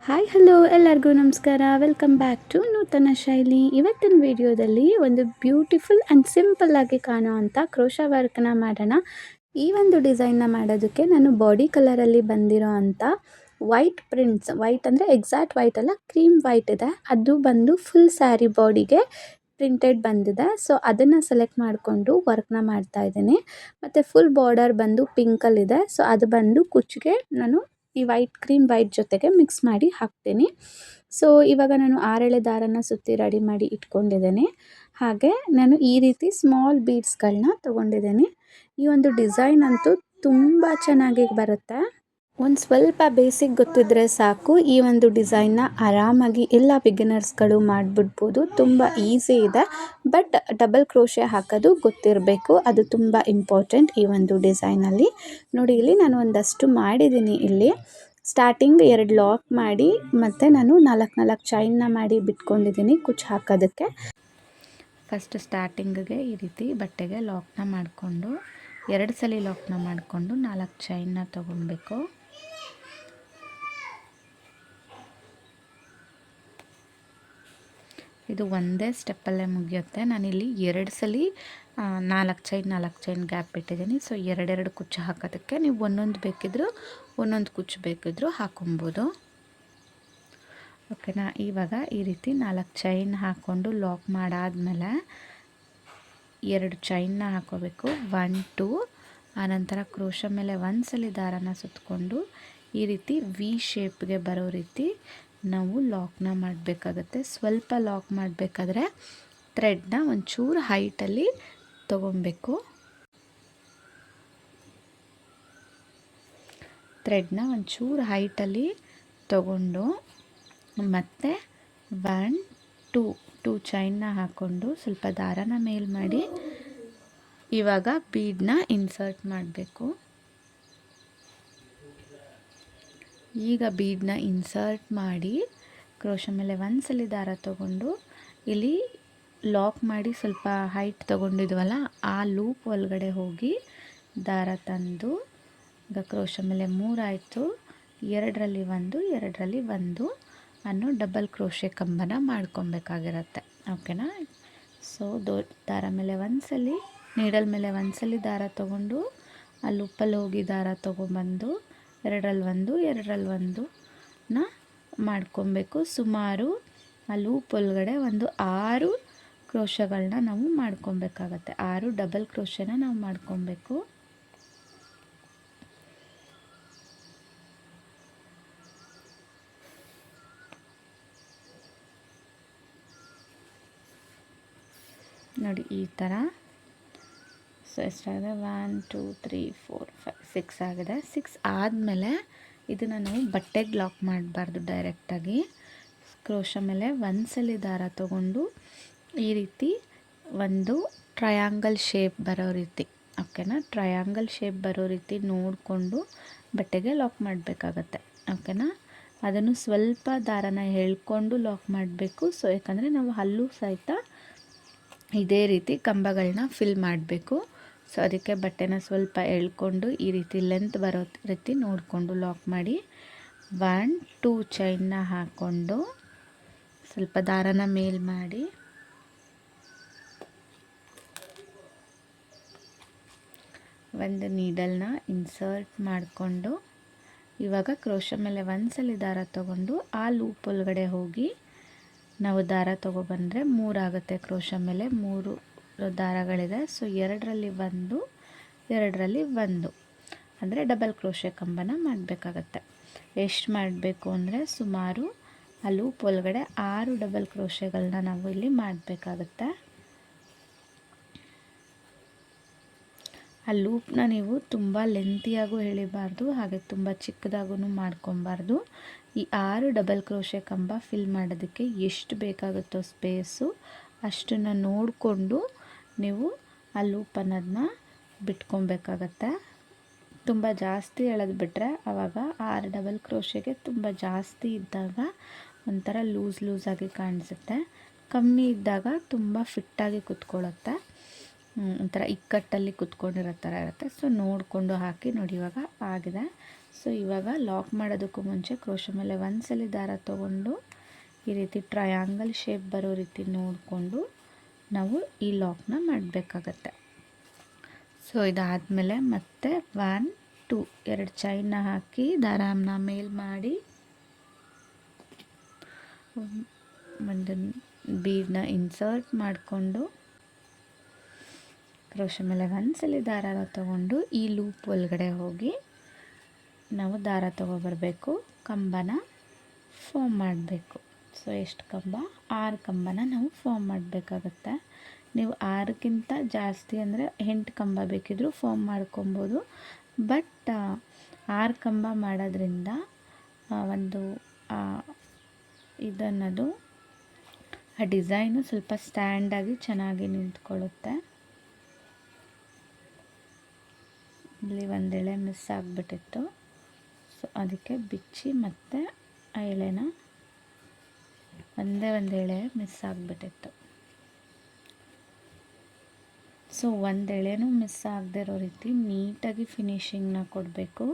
Hi hello ಎಲ್ಲರಿಗೂ ನಮಸ್ಕಾರ. Welcome back to ನೂತನ ಶೈಲಿ. ಇವತ್ತಿನ ವಿಡಿಯೋದಲ್ಲಿ ಒಂದು ಬ್ಯೂಟಿಫುಲ್ ಆ್ಯಂಡ್ ಸಿಂಪಲ್ ಆಗಿ ಕಾಣೋ ಅಂಥ ಕ್ರೋಶಾ ವರ್ಕ್ನ ಮಾಡೋಣ. ಈ ಒಂದು ಡಿಸೈನ್ನ ಮಾಡೋದಕ್ಕೆ ನಾನು ಬಾಡಿ ಕಲರಲ್ಲಿ ಬಂದಿರೋ ಅಂಥ ವೈಟ್ ಪ್ರಿಂಟ್ಸ್, ವೈಟ್ ಅಂದರೆ ಎಕ್ಸಾಕ್ಟ್ ವೈಟ್ ಅಲ್ಲ, ಕ್ರೀಮ್ ವೈಟ್ ಇದೆ, ಅದು ಬಂದು ಫುಲ್ ಸ್ಯಾರಿ ಬಾಡಿಗೆ ಪ್ರಿಂಟೆಡ್ ಬಂದಿದೆ. ಸೊ ಅದನ್ನು ಸೆಲೆಕ್ಟ್ ಮಾಡಿಕೊಂಡು ವರ್ಕ್ನ ಮಾಡ್ತಾ ಇದ್ದೀನಿ. ಮತ್ತು ಫುಲ್ ಬಾರ್ಡರ್ ಬಂದು ಪಿಂಕಲ್ಲಿದೆ. ಸೊ ಅದು ಬಂದು ಕುಚ್ಚಿಗೆ ನಾನು ಈ ಕ್ರೀಮ್ ವೈಟ್ ಜೊತೆಗೆ ಮಿಕ್ಸ್ ಮಾಡಿ ಹಾಕ್ತೀನಿ. ಸೊ ಇವಾಗ ನಾನು 6 ಎಳೆ ದಾರನ ಸುತ್ತಿ ರೆಡಿ ಮಾಡಿ ಇಟ್ಕೊಂಡಿದ್ದೇನೆ. ಹಾಗೆ ನಾನು ಈ ರೀತಿ ಸ್ಮಾಲ್ ಬೀಡ್ಸ್ಗಳನ್ನ ತೊಗೊಂಡಿದ್ದೀನಿ. ಈ ಒಂದು ಡಿಸೈನ್ ಅಂತೂ ತುಂಬ ಚೆನ್ನಾಗಿ ಬರುತ್ತೆ. ಒಂದು ಸ್ವಲ್ಪ ಬೇಸಿಕ್ ಗೊತ್ತಿದ್ದರೆ ಸಾಕು, ಈ ಒಂದು ಡಿಸೈನ್ನ ಆರಾಮಾಗಿ ಎಲ್ಲ ಬಿಗಿನರ್ಸ್ಗಳು ಮಾಡಿಬಿಡ್ಬೋದು. ತುಂಬ ಈಸಿ ಇದೆ, ಬಟ್ ಡಬಲ್ ಕ್ರೋಶೆ ಹಾಕೋದು ಗೊತ್ತಿರಬೇಕು, ಅದು ತುಂಬ ಇಂಪಾರ್ಟೆಂಟ್ ಈ ಒಂದು ಡಿಸೈನಲ್ಲಿ. ನೋಡಿ, ಇಲ್ಲಿ ನಾನು ಒಂದಷ್ಟು ಮಾಡಿದ್ದೀನಿ. ಇಲ್ಲಿ ಸ್ಟಾರ್ಟಿಂಗ್ 2 ಲಾಕ್ ಮಾಡಿ ಮತ್ತು ನಾನು 4 ಚೈನ್ನ ಮಾಡಿ ಬಿಟ್ಕೊಂಡಿದ್ದೀನಿ ಕುಚ್ಚು ಹಾಕೋದಕ್ಕೆ. ಫಸ್ಟ್ ಸ್ಟಾರ್ಟಿಂಗಿಗೆ ಈ ರೀತಿ ಬಟ್ಟೆಗೆ ಲಾಕ್ನ ಮಾಡಿಕೊಂಡು 2 ಸಲ ಲಾಕ್ನ ಮಾಡಿಕೊಂಡು 4 ಚೈನ್ನ ತೊಗೊಳ್ಬೇಕು. ಇದು ಒಂದೇ ಸ್ಟೆಪ್ಪಲ್ಲೇ ಮುಗಿಯುತ್ತೆ. ನಾನಿಲ್ಲಿ 2 ಸಲ 4 ಚೈನ್ ಗ್ಯಾಪ್ ಇಟ್ಟಿದ್ದೀನಿ. ಸೊ 2 ಕುಚ್ಚು ಹಾಕೋದಕ್ಕೆ ನೀವು ಒಂದೊಂದು ಬೇಕಿದ್ದರೂ ಒಂದೊಂದು ಕುಚ್ಚು ಬೇಕಿದ್ದರೂ ಹಾಕೊಬೋದು. ಓಕೆನಾ. ಇವಾಗ ಈ ರೀತಿ 4 ಚೈನ್ ಹಾಕ್ಕೊಂಡು ಲಾಕ್ ಮಾಡಾದಮೇಲೆ 2 ಚೈನ್ನ ಹಾಕೋಬೇಕು. 1 2, ಆನಂತರ ಕ್ರೋಶ ಮೇಲೆ 1 ಸಲ ದಾರನ ಸುತ್ತಕೊಂಡು ಈ ರೀತಿ ವಿ ಶೇಪ್ಗೆ ಬರೋ ರೀತಿ ನಾವು ಲಾಕ್ನ ಮಾಡಬೇಕಾಗತ್ತೆ. ಸ್ವಲ್ಪ ಲಾಕ್ ಮಾಡಬೇಕಾದ್ರೆ ಥ್ರೆಡ್ನ ಒಂಚೂರು ಹೈಟಲ್ಲಿ ತೊಗೊಬೇಕು. ಥ್ರೆಡ್ನ ಒಂಚೂರು ಹೈಟಲ್ಲಿ ತೊಗೊಂಡು ಮತ್ತೆ 1 2 ಚೈನ್ನ ಹಾಕ್ಕೊಂಡು ಸ್ವಲ್ಪ ದಾರನ ಮೇಲ್ ಮಾಡಿ ಇವಾಗ ಬೀಡನ್ನ ಇನ್ಸರ್ಟ್ ಮಾಡಬೇಕು. ಈಗ ಬೀಡನ್ನ ಇನ್ಸರ್ಟ್ ಮಾಡಿ ಕ್ರೋಶ ಮೇಲೆ 1 ಸಲ ದಾರ ತೊಗೊಂಡು ಇಲ್ಲಿ ಲಾಕ್ ಮಾಡಿ ಸ್ವಲ್ಪ ಹೈಟ್ ತೊಗೊಂಡಿದ್ವಲ್ಲ, ಆ ಲೂಪ್ ಒಳಗಡೆ ಹೋಗಿ ದಾರ ತಂದು ಈಗ ಕ್ರೋಶ ಮೇಲೆ 3 ಆಯಿತು, 2ರಲ್ಲಿ 1 2ರಲ್ಲಿ 1 ಅನ್ನೋ ಡಬಲ್ ಕ್ರೋಶೆ ಕಂಬನ ಮಾಡ್ಕೊಬೇಕಾಗಿರತ್ತೆ. ಓಕೆನಾ. ಸೊ ದಾರ ಮೇಲೆ 1 ಸಲ, ನೀಡಲ್ ಮೇಲೆ 1 ಸಲ ದಾರ ತೊಗೊಂಡು ಆ ಲೂಪಲ್ಲಿ ಹೋಗಿ ದಾರ ತೊಗೊಂಬಂದು 2ರಲ್ಲಿ 1 2ರಲ್ಲಿ 1ನ ಮಾಡ್ಕೊಬೇಕು. ಸುಮಾರು ಆ ಲೂಪ್ ಒಳಗಡೆ ಒಂದು 6 ಕ್ರೋಶಗಳನ್ನ ನಾವು ಮಾಡ್ಕೊಬೇಕಾಗತ್ತೆ. 6 ಡಬಲ್ ಕ್ರೋಶೆನ ನಾವು ಮಾಡ್ಕೊಬೇಕು. ನೋಡಿ ಈ ಥರ. ಸೊ ಎಷ್ಟಾಗಿದೆ? 1 2 3 4 5 6 ಆಗಿದೆ. 6 ಆದಮೇಲೆ ಇದನ್ನು ನಾವು ಬಟ್ಟೆಗೆ ಲಾಕ್ ಮಾಡಬಾರ್ದು. ಡೈರೆಕ್ಟಾಗಿ ಕ್ರೋಶ ಮೇಲೆ 1 ಸಲ ದಾರ ತೊಗೊಂಡು ಈ ರೀತಿ ಒಂದು ಟ್ರಯಾಂಗಲ್ ಶೇಪ್ ಬರೋ ರೀತಿ, ಓಕೆನಾ, ಟ್ರಯಾಂಗಲ್ ಶೇಪ್ ಬರೋ ರೀತಿ ನೋಡಿಕೊಂಡು ಬಟ್ಟೆಗೆ ಲಾಕ್ ಮಾಡಬೇಕಾಗತ್ತೆ. ಓಕೆನಾ. ಅದನ್ನು ಸ್ವಲ್ಪ ದಾರನ ಎಳ್ಕೊಂಡು ಲಾಕ್ ಮಾಡಬೇಕು. ಸೊ ಯಾಕಂದರೆ ನಾವು ಹಲ್ಲು ಸಹಿತ ಇದೇ ರೀತಿ ಕಂಬಗಳನ್ನ ಫಿಲ್ ಮಾಡಬೇಕು. ಸೊ ಅದಕ್ಕೆ ಬಟ್ಟೆನ ಸ್ವಲ್ಪ ಎಳ್ಕೊಂಡು ಈ ರೀತಿ ಲೆಂತ್ ಬರೋ ರೀತಿ ನೋಡಿಕೊಂಡು ಲಾಕ್ ಮಾಡಿ 1 2 ಚೈನ್ನ ಹಾಕ್ಕೊಂಡು ಸ್ವಲ್ಪ ದಾರನ ಮೇಲ್ ಮಾಡಿ ಒಂದು ನೀಡಲ್ನ ಇನ್ಸರ್ಟ್ ಮಾಡಿಕೊಂಡು ಇವಾಗ ಕ್ರೋಶ ಮೇಲೆ 1 ಸಲ ದಾರ ತೊಗೊಂಡು ಆ ಲೂಪ್ ಒಳಗಡೆ ಹೋಗಿ ನಾವು ದಾರ ತೊಗೊಬಂದರೆ 3 ಆಗುತ್ತೆ. ಕ್ರೋಶ ಮೇಲೆ 3 ದಾರಗಳಿದೆ. ಸೊ 2ರಲ್ಲಿ 1 2ರಲ್ಲಿ 1 ಅಂದರೆ ಡಬಲ್ ಕ್ರೋಶೆ ಕಂಬನ ಮಾಡಬೇಕಾಗತ್ತೆ. ಎಷ್ಟು ಮಾಡಬೇಕು ಅಂದರೆ ಸುಮಾರು ಆ ಲೂಪ್ ಒಳಗಡೆ 6 ಡಬಲ್ ಕ್ರೋಶೆಗಳನ್ನ ನಾವು ಇಲ್ಲಿ ಮಾಡಬೇಕಾಗತ್ತೆ. ಆ ಲೂಪ್ನ ನೀವು ತುಂಬ ಲೆಂತಿಯಾಗೂ ಎಳಿಬಾರ್ದು, ಹಾಗೆ ತುಂಬ ಚಿಕ್ಕದಾಗೂ ಮಾಡ್ಕೊಬಾರ್ದು. ಈ 6 ಡಬಲ್ ಕ್ರೋಶೆ ಕಂಬ ಫಿಲ್ ಮಾಡೋದಕ್ಕೆ ಎಷ್ಟು ಬೇಕಾಗುತ್ತೋ ಸ್ಪೇಸು ಅಷ್ಟನ್ನು ನೋಡಿಕೊಂಡು ನೀವು ಆ ಲೂಪ್ ಅನ್ನೋದನ್ನ ಬಿಟ್ಕೊಬೇಕಾಗತ್ತೆ. ತುಂಬ ಜಾಸ್ತಿ ಎಳೆದು ಬಿಟ್ಟರೆ ಆವಾಗ 6 ಡಬಲ್ ಕ್ರೋಶೆಗೆ ತುಂಬ ಜಾಸ್ತಿ ಇದ್ದಾಗ ಒಂಥರ ಲೂಸಾಗಿ ಕಾಣಿಸುತ್ತೆ. ಕಮ್ಮಿ ಇದ್ದಾಗ ತುಂಬ ಫಿಟ್ಟಾಗಿ ಕುತ್ಕೊಳ್ಳುತ್ತೆ, ಒಂಥರ ಇಕ್ಕಟ್ಟಲ್ಲಿ ಕುತ್ಕೊಂಡಿರೋ ಥರ ಇರುತ್ತೆ. ಸೊ ನೋಡಿಕೊಂಡು ಹಾಕಿ. ನೋಡಿ ಇವಾಗ ಆಗಿದೆ. ಸೊ ಇವಾಗ ಲಾಕ್ ಮಾಡೋದಕ್ಕೂ ಮುಂಚೆ ಕ್ರೋಶೆ ಮೇಲೆ ಒಂದ್ಸಲಿ ದಾರ ತೊಗೊಂಡು ಈ ರೀತಿ ಟ್ರಯಾಂಗಲ್ ಶೇಪ್ ಬರೋ ರೀತಿ ನೋಡಿಕೊಂಡು ನಾವು ಈ ಲಾಕ್ನ ಮಾಡಬೇಕಾಗತ್ತೆ. ಸೊ ಇದಾದಮೇಲೆ ಮತ್ತೆ 1 2 2 ಚೈನ್ನ ಹಾಕಿ ದಾರನ ಮೇಲ್ ಮಾಡಿ ಒಂದು ಬೀಡನ್ನ ಇನ್ಸರ್ಟ್ ಮಾಡಿಕೊಂಡು ಕ್ರೋಶೆ ಮೇಲೆ ಒಂದ್ಸಲಿ ದಾರ ತಗೊಂಡು ಈ ಲೂಪ್ ಒಳಗಡೆ ಹೋಗಿ ನಾವು ದಾರ ತೊಗೊಬರಬೇಕು, ಕಂಬನ ಫಾರ್ಮ್ ಮಾಡಬೇಕು. ಸೊ ಎಷ್ಟು ಕಂಬ? 6 ಕಂಬನ ನಾವು ಫಾರ್ಮ್ ಮಾಡಬೇಕಾಗತ್ತೆ. ನೀವು 6ಕ್ಕಿಂತ ಜಾಸ್ತಿ ಅಂದರೆ 8 ಕಂಬ ಬೇಕಿದ್ರೂ ಫಾರ್ಮ್ ಮಾಡ್ಕೊಬೋದು. ಬಟ್ 6 ಕಂಬ ಮಾಡೋದ್ರಿಂದ ಒಂದು ಇದನ್ನದು ಆ ಡಿಸೈನು ಸ್ವಲ್ಪ ಸ್ಟ್ಯಾಂಡಾಗಿ ಚೆನ್ನಾಗಿ ನಿಂತ್ಕೊಳ್ಳುತ್ತೆ. ಇಲ್ಲಿ ಒಂದು ಎಳೆ ಮಿಸ್ ಆಗಿಬಿಟ್ಟಿತ್ತು. ಸೊ ಅದಕ್ಕೆ ಬಿಚ್ಚಿ ಮತ್ತೆ ಆ ಎಳೆನ ಒಂದೇ ಒಂದು ಎಳೆ ಮಿಸ್ ಆಗಿಬಿಟ್ಟಿತ್ತು. ಸೊ ಒಂದು ಎಳೆನೂ ಮಿಸ್ ಆಗದೆ ಇರೋ ರೀತಿ ನೀಟಾಗಿ ಫಿನಿಶಿಂಗ್ನ ಕೊಡಬೇಕು.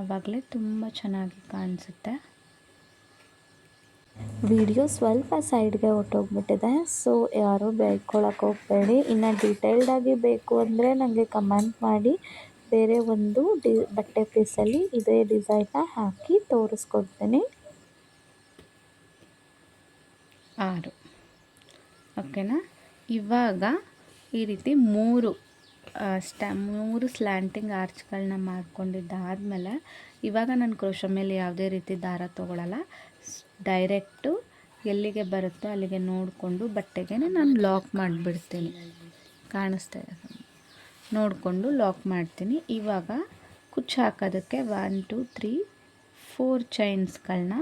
ಆವಾಗಲೇ ತುಂಬ ಚೆನ್ನಾಗಿ ಕಾಣಿಸುತ್ತೆ. ವಿಡಿಯೋ ಸ್ವಲ್ಪ ಸೈಡ್ಗೆ ಹೊಟ್ಟೋಗ್ಬಿಟ್ಟಿದೆ, ಸೊ ಯಾರೂ ಬೇಡ್ಕೊಳಕ್ಕೆ ಹೋಗಬೇಡಿ. ಇನ್ನು ಡೀಟೇಲ್ಡಾಗಿ ಬೇಕು ಅಂದರೆ ನನಗೆ ಕಮೆಂಟ್ ಮಾಡಿ, ಬೇರೆ ಒಂದು ಬಟ್ಟೆ ಪೀಸಲ್ಲಿ ಇದೇ ಡಿಸೈನ್ನ ಹಾಕಿ ತೋರಿಸ್ಕೊಡ್ತೀನಿ. 6 ಓಕೆನಾ. ಇವಾಗ ಈ ರೀತಿ 3 ಸ್ಲ್ಯಾಂಟಿಂಗ್ ಆರ್ಚ್ಗಳನ್ನ ಮಾಡ್ಕೊಂಡಿದ್ದಾದಮೇಲೆ ಇವಾಗ ನಾನು ಕ್ರೋಶೆ ಮೇಲೆ ಯಾವುದೇ ರೀತಿ ದಾರ ತೊಗೊಳಲ್ಲ. ಡೈರೆಕ್ಟು ಎಲ್ಲಿಗೆ ಬರುತ್ತೋ ಅಲ್ಲಿಗೆ ನೋಡಿಕೊಂಡು ಬಟ್ಟೆಗೆ ನಾನು ಲಾಕ್ ಮಾಡಿಬಿಡ್ತೀನಿ. ಕಾಣಿಸ್ತಾ ಇದೆ, ನೋಡಿಕೊಂಡು ಲಾಕ್ ಮಾಡ್ತೀನಿ. ಇವಾಗ ಕುಚ್ಚು ಹಾಕೋದಕ್ಕೆ 1 2 3 4 ಚೈನ್ಸ್ಗಳನ್ನ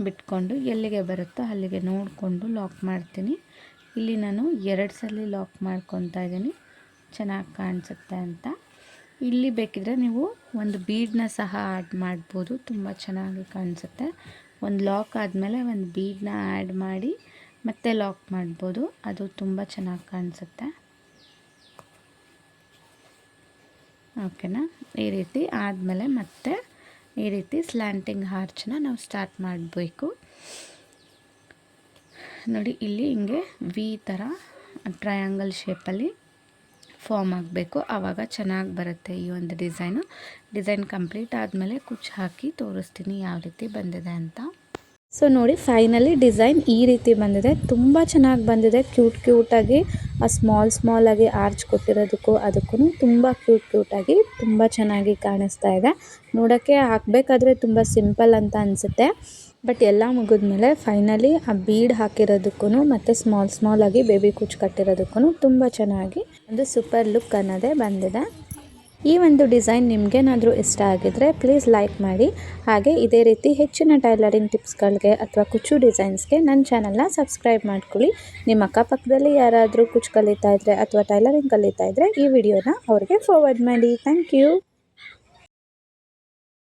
ಬಿಟ್ಕೊಂಡು ಎಲ್ಲಿಗೆ ಬರುತ್ತೋ ಅಲ್ಲಿಗೆ ನೋಡಿಕೊಂಡು ಲಾಕ್ ಮಾಡ್ತೀನಿ. ಇಲ್ಲಿ ನಾನು 2 ಸಲ ಲಾಕ್ ಮಾಡ್ಕೊತಾ ಇದ್ದೀನಿ, ಚೆನ್ನಾಗಿ ಕಾಣಿಸುತ್ತೆ ಅಂತ. ಇಲ್ಲಿ ಬೇಕಿದ್ರೆ ನೀವು ಒಂದು ಬೀಡನ್ನ ಸಹ ಆ್ಯಡ್ ಮಾಡ್ಬೋದು, ತುಂಬ ಚೆನ್ನಾಗಿ ಕಾಣಿಸುತ್ತೆ. ಒಂದು ಲಾಕ್ ಆದಮೇಲೆ ಒಂದು ಬೀಡನ್ನ ಆ್ಯಡ್ ಮಾಡಿ ಮತ್ತೆ ಲಾಕ್ ಮಾಡ್ಬೋದು, ಅದು ತುಂಬ ಚೆನ್ನಾಗಿ ಕಾಣಿಸುತ್ತೆ. ಓಕೆನಾ. ಈ ರೀತಿ ಆದಮೇಲೆ ಮತ್ತೆ ಈ ರೀತಿ ಸ್ಲ್ಯಾಂಟಿಂಗ್ ಆರ್ಚನ್ನ ನಾವು ಸ್ಟಾರ್ಟ್ ಮಾಡಬೇಕು. ನೋಡಿ ಇಲ್ಲಿ ಹಿಂಗೆ ವಿ ಥರ ಟ್ರಯಾಂಗಲ್ ಶೇಪಲ್ಲಿ ಫಾರ್ಮ್ ಆಗಬೇಕು, ಆವಾಗ ಚೆನ್ನಾಗಿ ಬರುತ್ತೆ ಈ ಒಂದು ಡಿಸೈನ್ ಕಂಪ್ಲೀಟ್ ಆದಮೇಲೆ ಕುಚ್ಚು ಹಾಕಿ ತೋರಿಸ್ತೀನಿ ಯಾವ ರೀತಿ ಬಂದಿದೆ ಅಂತ. ಸೊ ನೋಡಿ, ಫೈನಲಿ ಡಿಸೈನ್ ಈ ರೀತಿ ಬಂದಿದೆ. ತುಂಬ ಚೆನ್ನಾಗಿ ಬಂದಿದೆ. ಕ್ಯೂಟಾಗಿ ಆ ಸ್ಮಾಲಾಗಿ ಆರ್ಚ್ ಕೊಟ್ಟಿರೋದಕ್ಕೂ ಅದಕ್ಕೂ ತುಂಬ ಕ್ಯೂಟಾಗಿ ತುಂಬ ಚೆನ್ನಾಗಿ ಕಾಣಿಸ್ತಾ ಇದೆ. ನೋಡೋಕ್ಕೆ ಹಾಕಬೇಕಾದ್ರೆ ತುಂಬ ಸಿಂಪಲ್ ಅಂತ ಅನಿಸುತ್ತೆ, ಬಟ್ ಎಲ್ಲ ಮುಗಿದ್ಮೇಲೆ ಫೈನಲಿ ಆ ಬೀಡ್ ಹಾಕಿರೋದಕ್ಕೂ ಮತ್ತು ಸ್ಮಾಲಾಗಿ ಬೇಬಿ ಕುಚ್ಚು ಕಟ್ಟಿರೋದಕ್ಕೂ ತುಂಬ ಚೆನ್ನಾಗಿ ಒಂದು ಸೂಪರ್ ಲುಕ್ ಅನ್ನೋದೇ ಬಂದಿದೆ. ಈ ಒಂದು ಡಿಸೈನ್ ನಿಮಗೇನಾದರೂ ಇಷ್ಟ ಆಗಿದ್ರೆ ಪ್ಲೀಸ್ ಲೈಕ್ ಮಾಡಿ. ಹಾಗೆ ಇದೇ ರೀತಿ ಹೆಚ್ಚಿನ ಟೈಲರಿಂಗ್ ಟಿಪ್ಸ್ಗಳಿಗೆ ಅಥವಾ ಕುಚ್ಚು ಡಿಸೈನ್ಸ್ಗೆ ನನ್ನ ಚಾನಲ್ನ ಸಬ್ಸ್ಕ್ರೈಬ್ ಮಾಡ್ಕೊಳ್ಳಿ. ನಿಮ್ಮ ಅಕ್ಕಪಕ್ಕದಲ್ಲಿ ಯಾರಾದರೂ ಕುಚ್ಚು ಕಲಿತಾ ಇದ್ದರೆ ಅಥವಾ ಟೈಲರಿಂಗ್ ಕಲಿತಾ ಇದ್ದರೆ ಈ ವಿಡಿಯೋನ ಅವ್ರಿಗೆ ಫಾರ್ವರ್ಡ್ ಮಾಡಿ. Thank you.